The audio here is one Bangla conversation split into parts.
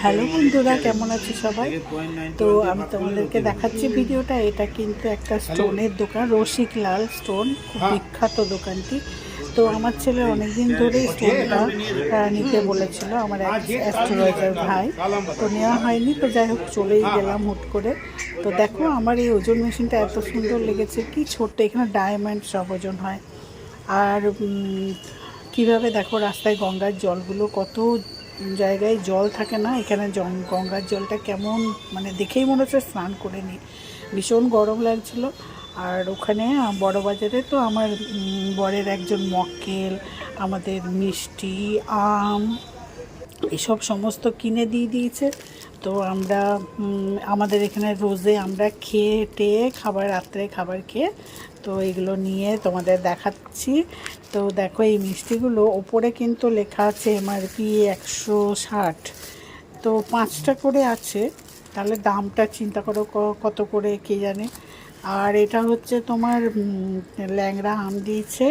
হ্যালো বন্ধুরা, কেমন আছো সবাই? তো আমি তোমাদেরকে দেখাচ্ছি ভিডিওটা। এটা কিন্তু একটা স্টোনের দোকান, রসিক লাল স্টোন, খুব বিখ্যাত দোকানটি। তো আমার ছেলে অনেকদিন ধরেই স্টোনটা নিতে বলেছিল, আমার অ্যাস্ট্রোলজার ভাই। তো নেওয়া হয়নি, তো যাই হোক চলেই গেলাম হুট করে। তো দেখো আমার এই ওজন মেশিনটা এত সুন্দর লেগেছে, কি ছোট্ট, এখানে ডায়মন্ড সব ওজন হয়। আর কিভাবে দেখো রাস্তায় গঙ্গার জলগুলো, কত জায়গায় জল থাকে না, এখানে গঙ্গার জলটা কেমন, মানে দেখেই মনে হচ্ছে স্নান করে নিই। ভীষণ গরম লাগছিল। আর ওখানে বড় বাজারে তো আমার বরের একজন মক্কেল আমাদের মিষ্টি, আম, এসব সমস্ত কিনে দিয়ে দিয়েছে। তো আমরা আমাদের এখানে রোজে আমরা খেয়ে টেয়ে রাত্রে খাবার খেয়ে, তো এগুলো নিয়ে তোমাদের দেখাচ্ছি। তো দেখো এই মিষ্টিগুলো ওপরে কিন্তু লেখা আছে এমআরপি 160। তো 5টা করে আছে, তাহলে দামটা চিন্তা করো কত করে কে জানে। আর এটা হচ্ছে তোমার ল্যাংড়া আম দিয়েছে।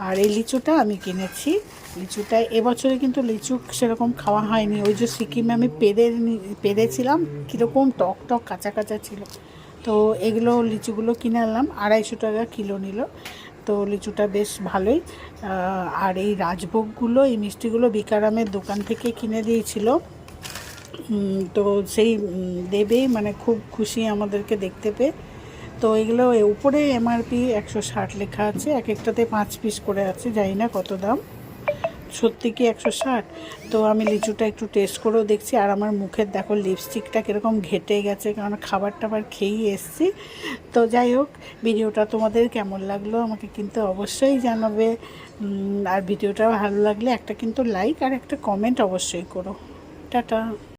আর এই লিচুটা আমি কিনেছি। লিচুটা এবছরে কিন্তু লিচু সেরকম খাওয়া হয়নি, ওই যে সিকিমে আমি পেরেছিলাম, কীরকম টক টক কাঁচা কাঁচা ছিল। তো এগুলো লিচুগুলো কিনে আনলাম, 250 টাকা কিলো নিল। তো লিচুটা বেশ ভালোই। আর এই রাজভোগগুলো, এই মিষ্টিগুলো বিকারামের দোকান থেকে কিনে দিয়েছিল। তো সেই দেবেই, মানে খুব খুশি আমাদেরকে দেখতে পেয়ে। তো এগুলো উপরে এমআরপি 160 লেখা আছে, এক একটাতে 5 পিস করে আছে, জানি না কত দাম, সত্যি কি 160? তো আমি লিচুটা একটু টেস্ট করেও দেখছি। আর আমার মুখের দেখো লিপস্টিকটা কীরকম ঘেটে গেছে, কারণ খাবার টাবার খেয়েই এসছি। তো যাই হোক, ভিডিওটা তোমাদের কেমন লাগলো আমাকে কিন্তু অবশ্যই জানাবে। আর ভিডিওটা ভালো লাগলে একটা কিন্তু লাইক আর একটা কমেন্ট অবশ্যই করো। টাটা।